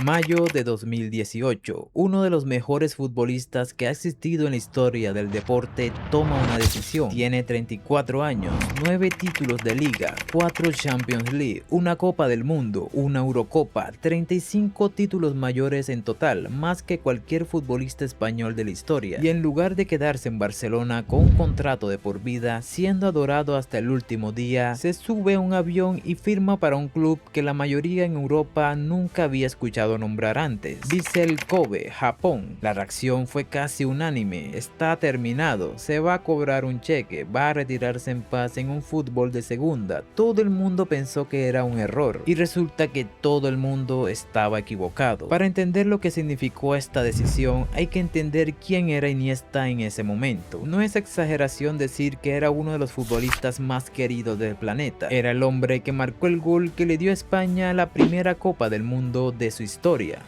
Mayo de 2018, uno de los mejores futbolistas que ha existido en la historia del deporte toma una decisión. Tiene 34 años, 9 títulos de liga, 4 Champions League, una Copa del Mundo, una Eurocopa, 35 títulos mayores en total, más que cualquier futbolista español de la historia. Y en lugar de quedarse en Barcelona con un contrato de por vida, siendo adorado hasta el último día, se sube a un avión y firma para un club que la mayoría en Europa nunca había escuchado nombrar antes: Vissel Kobe, Japón. La reacción fue casi unánime: está terminado, se va a cobrar un cheque, va a retirarse en paz en un fútbol de segunda. Todo el mundo pensó que era un error, y resulta que todo el mundo estaba equivocado. Para entender lo que significó esta decisión, hay que entender quién era Iniesta en ese momento. No es exageración decir que era uno de los futbolistas más queridos del planeta. Era el hombre que marcó el gol que le dio a España la primera Copa del Mundo de su historia,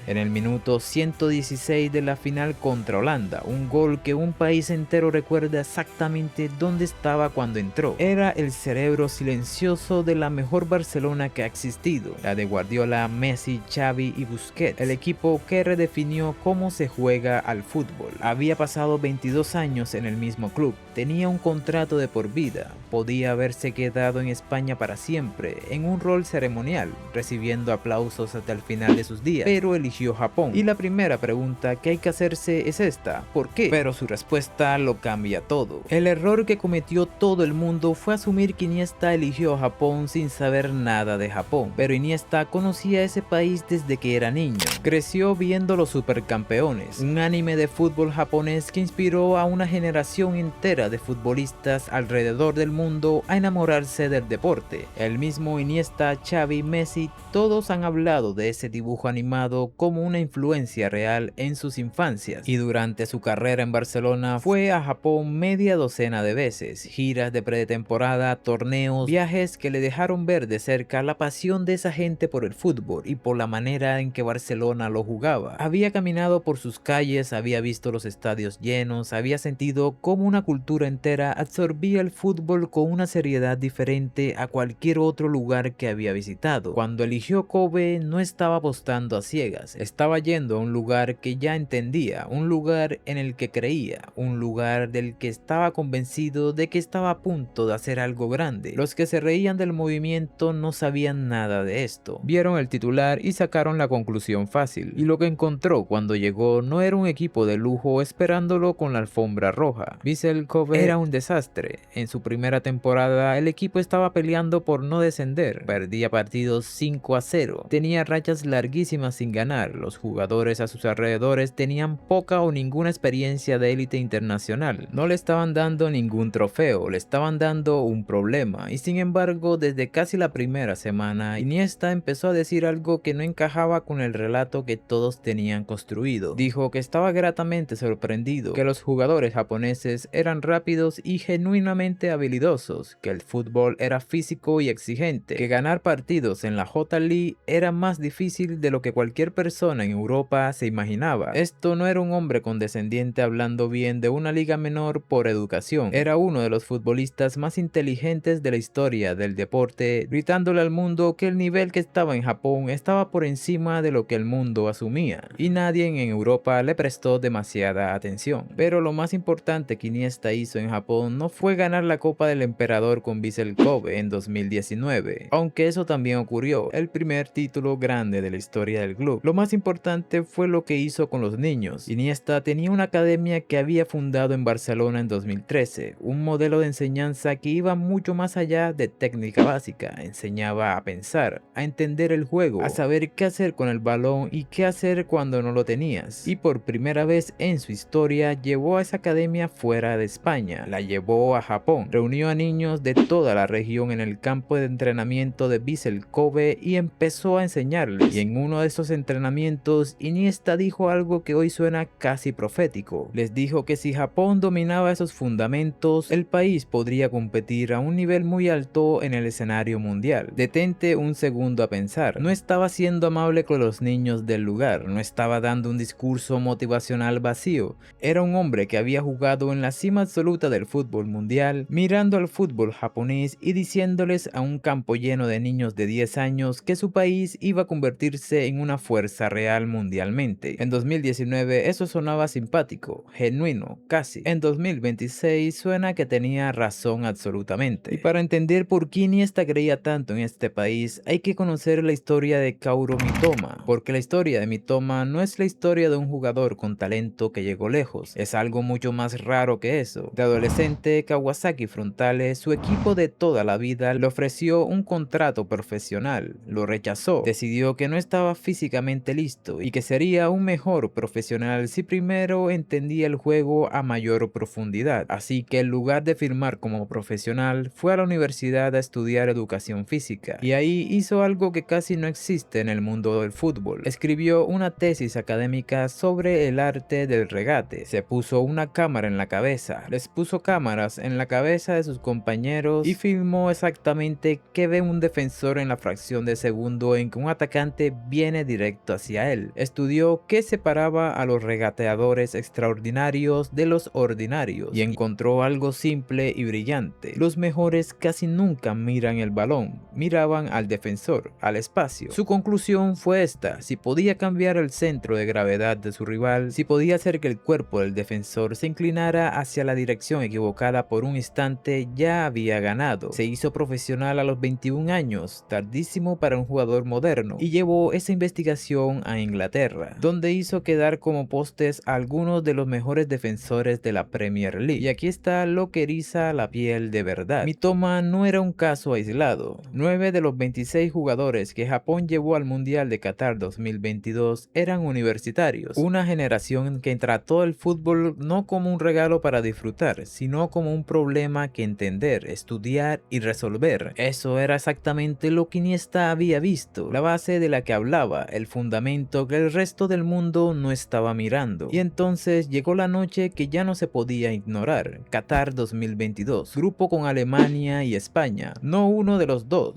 en el minuto 116 de la final contra Holanda, un gol que un país entero recuerda exactamente dónde estaba cuando entró. Era el cerebro silencioso de la mejor Barcelona que ha existido, la de Guardiola, Messi, Xavi y Busquets, el equipo que redefinió cómo se juega al fútbol. Había pasado 22 años en el mismo club, tenía un contrato de por vida, podía haberse quedado en España para siempre, en un rol ceremonial, recibiendo aplausos hasta el final de sus días, pero eligió Japón. Y la primera pregunta que hay que hacerse es esta: ¿por qué? Pero su respuesta lo cambia todo. El error que cometió todo el mundo fue asumir que Iniesta eligió Japón sin saber nada de Japón. Pero Iniesta conocía ese país desde que era niño. Creció viendo Los Supercampeones, un anime de fútbol japonés que inspiró a una generación entera de futbolistas alrededor del mundo a enamorarse del deporte. El mismo Iniesta, Xavi, Messi, todos han hablado de ese dibujo animado como una influencia real en sus infancias, y durante su carrera en Barcelona fue a Japón media docena de veces, giras de pretemporada, torneos, viajes que le dejaron ver de cerca la pasión de esa gente por el fútbol y por la manera en que Barcelona lo jugaba. Había caminado por sus calles, había visto los estadios llenos, había sentido cómo una cultura entera absorbía el fútbol con una seriedad diferente a cualquier otro lugar que había visitado. Cuando eligió Kobe, no estaba apostando a ciegas, estaba yendo a un lugar que ya entendía, un lugar en el que creía, un lugar del que estaba convencido de que estaba a punto de hacer algo grande. Los que se reían del movimiento no sabían nada de esto, vieron el titular y sacaron la conclusión fácil, y lo que encontró cuando llegó no era un equipo de lujo esperándolo con la alfombra roja. Vissel Kobe era un desastre. En su primera temporada el equipo estaba peleando por no descender, perdía partidos 5-0, tenía rachas larguísimas sin ganar, los jugadores a sus alrededores tenían poca o ninguna experiencia de élite internacional, no le estaban dando ningún trofeo, le estaban dando un problema. Y sin embargo, desde casi la primera semana, Iniesta empezó a decir algo que no encajaba con el relato que todos tenían construido. Dijo que estaba gratamente sorprendido, que los jugadores japoneses eran rápidos y genuinamente habilidosos, que el fútbol era físico y exigente, que ganar partidos en la J-League era más difícil de lo que cualquier persona en Europa se imaginaba. Esto no era un hombre condescendiente hablando bien de una liga menor por educación, era uno de los futbolistas más inteligentes de la historia del deporte, gritándole al mundo que el nivel que estaba en Japón estaba por encima de lo que el mundo asumía, y nadie en Europa le prestó demasiada atención. Pero lo más importante que Iniesta hizo en Japón no fue ganar la Copa del Emperador con Vissel Kobe en 2019, aunque eso también ocurrió, el primer título grande de la historia del club. Lo más importante fue lo que hizo con los niños. Iniesta tenía una academia que había fundado en Barcelona en 2013, un modelo de enseñanza que iba mucho más allá de técnica básica, enseñaba a pensar, a entender el juego, a saber qué hacer con el balón y qué hacer cuando no lo tenías. Y por primera vez en su historia llevó a esa academia fuera de España, la llevó a Japón, reunió a niños de toda la región en el campo de entrenamiento de Vissel Kobe y empezó a enseñarles. Y en uno de esos entrenamientos, Iniesta dijo algo que hoy suena casi profético. Les dijo que si Japón dominaba esos fundamentos, el país podría competir a un nivel muy alto en el escenario mundial. Detente un segundo a pensar. No estaba siendo amable con los niños del lugar, no estaba dando un discurso motivacional vacío. Era un hombre que había jugado en la cima absoluta del fútbol mundial, mirando al fútbol japonés y diciéndoles a un campo lleno de niños de 10 años que su país iba a convertirse en una fuerza real mundialmente. En 2019 eso sonaba simpático, genuino, casi. En 2026 suena que tenía razón absolutamente. Y para entender por qué Iniesta creía tanto en este país, hay que conocer la historia de Kaoru Mitoma, porque la historia de Mitoma no es la historia de un jugador con talento que llegó lejos, es algo mucho más raro que eso. De adolescente, Kawasaki Frontale, su equipo de toda la vida, le ofreció un contrato profesional, lo rechazó, decidió que no estaba físicamente listo y que sería un mejor profesional si primero entendía el juego a mayor profundidad, así que en lugar de firmar como profesional, fue a la universidad a estudiar educación física, y ahí hizo algo que casi no existe en el mundo del fútbol. Escribió una tesis académica sobre el arte del regate, se puso una cámara en la cabeza, les puso cámaras en la cabeza de sus compañeros y filmó exactamente qué ve un defensor en la fracción de segundo en que un atacante viene directo hacia él. Estudió qué separaba a los regateadores extraordinarios de los ordinarios y encontró algo simple y brillante. Los mejores casi nunca miran el balón, miraban al defensor, al espacio. Su conclusión fue esta: si podía cambiar el centro de gravedad de su rival, si podía hacer que el cuerpo del defensor se inclinara hacia la dirección equivocada por un instante, ya había ganado. Se hizo profesional a los 21 años, tardísimo para un jugador moderno, y llevó esa investigación a Inglaterra, donde hizo quedar como postes a algunos de los mejores defensores de la Premier League. Y aquí está lo que eriza la piel de verdad. Mitoma no era un caso aislado. 9 de los 26 jugadores que Japón llevó al Mundial de Qatar 2022 eran universitarios, una generación que trató el fútbol no como un regalo para disfrutar, sino como un problema que entender, estudiar y resolver. Eso era exactamente lo que Iniesta había visto, la base de la que hablaba, el fundamento que el resto del mundo no estaba mirando. Y entonces llegó la noche que ya no se podía ignorar: Qatar 2022, grupo con Alemania y España, no uno de los dos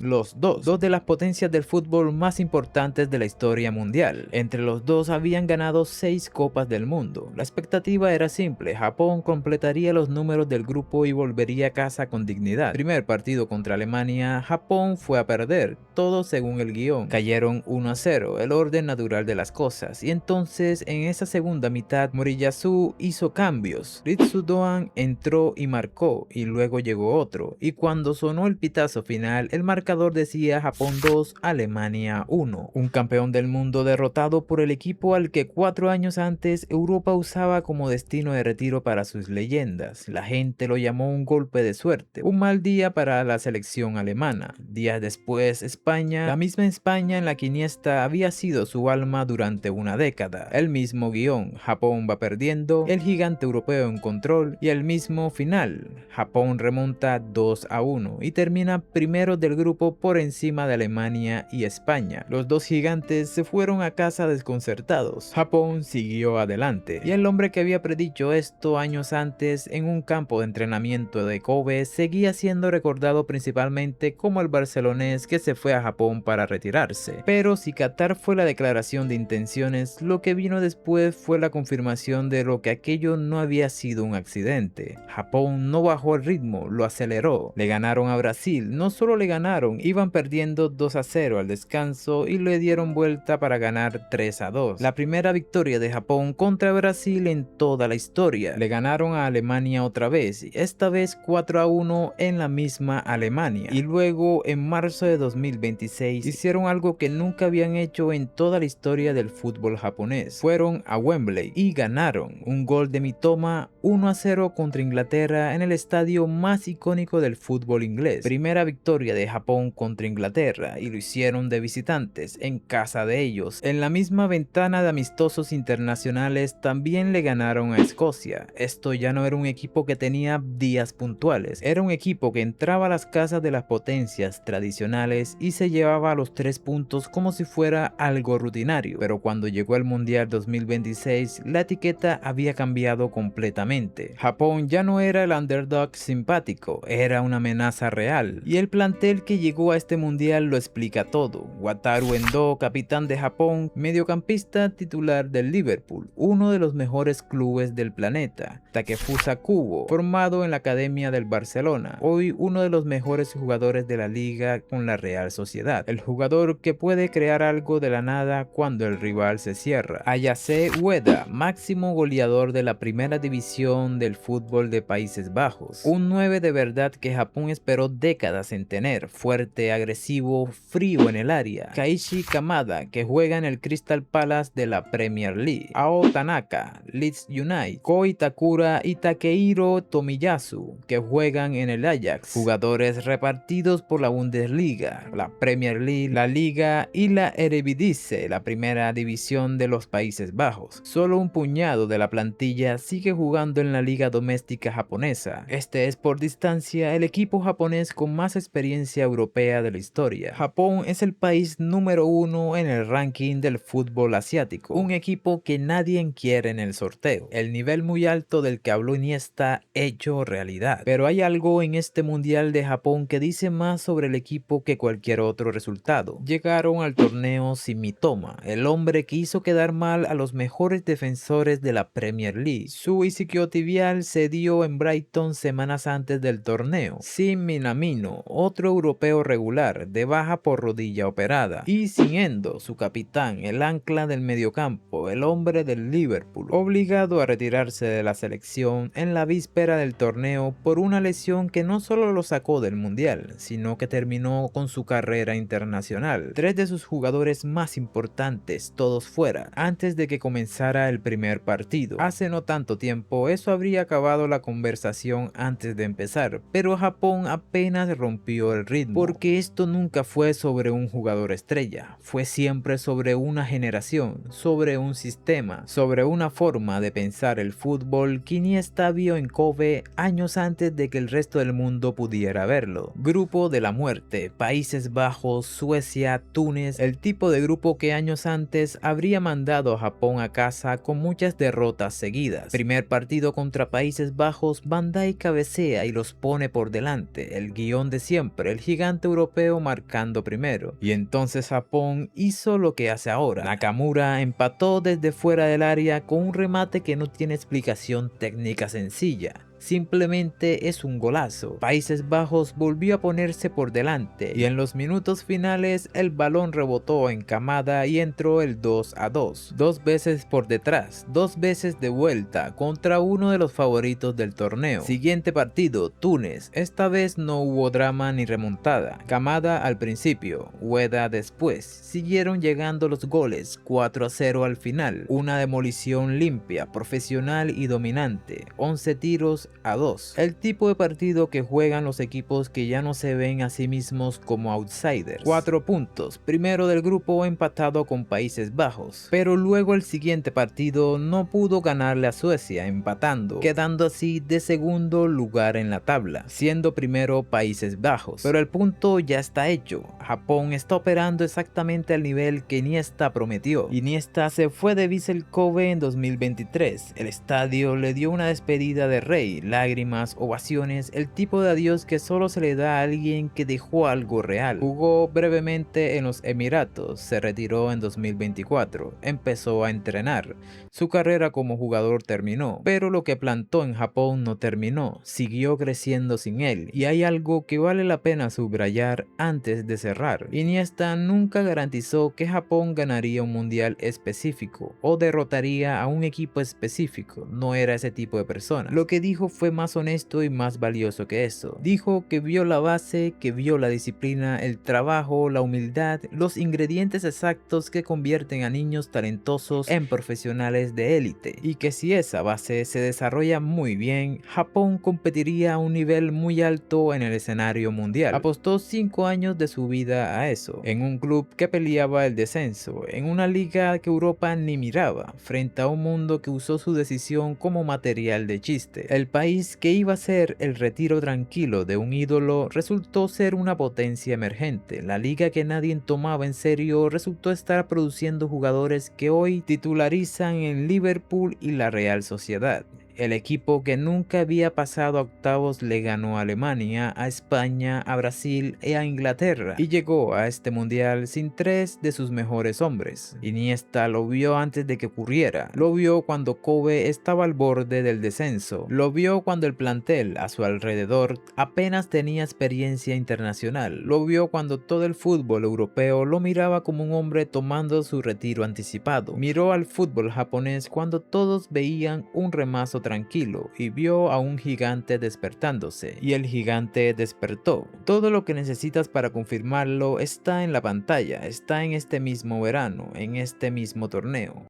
de las potencias del fútbol más importantes de la historia mundial. Entre los dos habían ganado 6 copas del mundo. La expectativa era simple: Japón completaría los números del grupo y volvería a casa con dignidad. Primer partido contra Alemania, Japón fue a perder, todo según el guión. Cayeron 1-0, el orden natural de las cosas, y entonces en esa segunda mitad Moriyasu hizo cambios. Ritsu Doan entró y marcó, y luego llegó otro, y cuando sonó el pitazo final, el marcador decía Japón 2, Alemania 1. Un campeón del mundo derrotado por el equipo al que 4 años antes Europa usaba como destino de retiro para sus leyendas. La gente lo llamó un golpe de suerte, un mal día para la selección alemana. Días después, España, la misma España en la que Iniesta había sido su alma durante una década. El mismo guión: Japón va perdiendo, el gigante europeo en control, y el mismo final: Japón remonta 2-1 y termina primero del grupo por encima de Alemania y España. Los dos gigantes se fueron a casa desconcertados. Japón siguió adelante, y el hombre que había predicho esto años antes en un campo de entrenamiento de Kobe seguía siendo recordado principalmente como el barcelonés que se fue a Japón para retirarse. Pero si Qatar fue la declaración de intenciones, lo que vino después fue la confirmación de lo que aquello no había sido un accidente. Japón no bajó el ritmo, lo aceleró. Le ganaron a Brasil, no solo le ganaron, iban perdiendo 2-0 al descanso y le dieron vuelta para ganar 3-2. La primera victoria de Japón contra Brasil en toda la historia. Le ganaron a Alemania otra vez, esta vez 4-1 en la misma Alemania. Y luego en marzo de 2026 hicieron algo que nunca habían hecho en toda la historia del fútbol japonés. Fueron a Wembley y ganaron. Un gol de Mitoma, 1-0 contra Inglaterra en el estadio más icónico del fútbol inglés. Primera victoria de Japón contra Inglaterra, y lo hicieron de visitantes, en casa de ellos. En la misma ventana de amistosos internacionales también le ganaron a Escocia. Esto ya no era un equipo que tenía días puntuales, era un equipo que entraba a las casas de las potencias tradicionales y se llevaba los 3 puntos como si fuera algo rutinario. Pero cuando llegó el Mundial 2026, la etiqueta había cambiado completamente. rápidamente. Japón ya no era el underdog simpático, era una amenaza real, y el plantel que llegó a este mundial lo explica todo. Wataru Endo, capitán de Japón, mediocampista titular del Liverpool, uno de los mejores clubes del planeta. Takefusa Kubo, formado en la academia del Barcelona, hoy uno de los mejores jugadores de la liga con la Real Sociedad, el jugador que puede crear algo de la nada cuando el rival se cierra. Ayase Ueda, máximo goleador de la primera división del fútbol de Países Bajos, un 9 de verdad que Japón esperó décadas en tener, fuerte, agresivo, frío en el área. Kaishi Kamada, que juega en el Crystal Palace de la Premier League. Ao Tanaka, Leeds United. Koi Takura y Takehiro Tomiyasu, que juegan en el Ajax. Jugadores repartidos por la Bundesliga, la Premier League, la Liga y la Eredivisie, la primera división de los Países Bajos. Solo un puñado de la plantilla sigue jugando en la liga doméstica japonesa. Este es por distancia el equipo japonés con más experiencia europea de la historia. Japón es el país número 1 en el ranking del fútbol asiático, un equipo que nadie quiere en el sorteo. El nivel muy alto del que habló Iniesta hecho realidad. Pero hay algo en este mundial de Japón que dice más sobre el equipo que cualquier otro resultado. Llegaron al torneo sin Mitoma, el hombre que hizo quedar mal a los mejores defensores de la Premier League. Su isquiotibial se dio en Brighton semanas antes del torneo, sin Minamino, otro europeo regular, de baja por rodilla operada, y sin Endo, su capitán, el ancla del mediocampo, el hombre del Liverpool, obligado a retirarse de la selección en la víspera del torneo por una lesión que no solo lo sacó del mundial, sino que terminó con su carrera internacional. 3 de sus jugadores más importantes, todos fuera, antes de que comenzara el primer partido. Hace no tanto tiempo eso habría acabado la conversación antes de empezar, pero Japón apenas rompió el ritmo, porque esto nunca fue sobre un jugador estrella, fue siempre sobre una generación, sobre un sistema, sobre una forma de pensar el fútbol que Iniesta vio en Kobe años antes de que el resto del mundo pudiera verlo. Grupo de la muerte, Países Bajos, Suecia, Túnez, el tipo de grupo que años antes habría mandado a Japón a casa con muchas derrotas seguidas. Primer partido contra Países Bajos, Bandai cabecea y los pone por delante, el guión de siempre, el gigante europeo marcando primero. Y entonces Japón hizo lo que hace ahora. Nakamura empató desde fuera del área con un remate que no tiene explicación técnica sencilla. Simplemente es un golazo. Países Bajos volvió a ponerse por delante y en los minutos finales el balón rebotó en Kamada y entró el 2-2. 2 veces por detrás, 2 veces de vuelta contra uno de los favoritos del torneo. Siguiente partido, Túnez. Esta vez no hubo drama ni remontada. Kamada al principio, Ueda después. Siguieron llegando los goles, 4-0 al final. Una demolición limpia, profesional y dominante. 11 tiros a 2. El tipo de partido que juegan los equipos que ya no se ven a sí mismos como outsiders. 4 puntos, primero del grupo empatado con Países Bajos, pero luego el siguiente partido no pudo ganarle a Suecia empatando, quedando así de segundo lugar en la tabla, siendo primero Países Bajos. Pero el punto ya está hecho, Japón está operando exactamente al nivel que Iniesta prometió. Iniesta se fue de Vissel Kobe en 2023, el estadio le dio una despedida de rey, lágrimas, ovaciones, el tipo de adiós que solo se le da a alguien que dejó algo real. Jugó brevemente en los Emiratos, se retiró en 2024, empezó a entrenar. Su carrera como jugador terminó, pero lo que plantó en Japón no terminó, siguió creciendo sin él, y hay algo que vale la pena subrayar antes de cerrar. Iniesta nunca garantizó que Japón ganaría un mundial específico o derrotaría a un equipo específico, no era ese tipo de persona. Lo que dijo fue más honesto y más valioso que eso. Dijo que vio la base, que vio la disciplina, el trabajo, la humildad, los ingredientes exactos que convierten a niños talentosos en profesionales de élite, y que si esa base se desarrolla muy bien, Japón competiría a un nivel muy alto en el escenario mundial. Apostó 5 años de su vida a eso, en un club que peleaba el descenso, en una liga que Europa ni miraba, frente a un mundo que usó su decisión como material de chiste. El país que iba a ser el retiro tranquilo de un ídolo resultó ser una potencia emergente. La liga que nadie tomaba en serio resultó estar produciendo jugadores que hoy titularizan en Liverpool y la Real Sociedad. El equipo que nunca había pasado a octavos le ganó a Alemania, a España, a Brasil y a Inglaterra, y llegó a este mundial sin 3 de sus mejores hombres. Iniesta lo vio antes de que ocurriera, lo vio cuando Kobe estaba al borde del descenso, lo vio cuando el plantel a su alrededor apenas tenía experiencia internacional, lo vio cuando todo el fútbol europeo lo miraba como un hombre tomando su retiro anticipado, miró al fútbol japonés cuando todos veían un remazo tranquilo y vio a un gigante despertándose, y el gigante despertó. Todo lo que necesitas para confirmarlo está en la pantalla, está en este mismo verano, en este mismo torneo.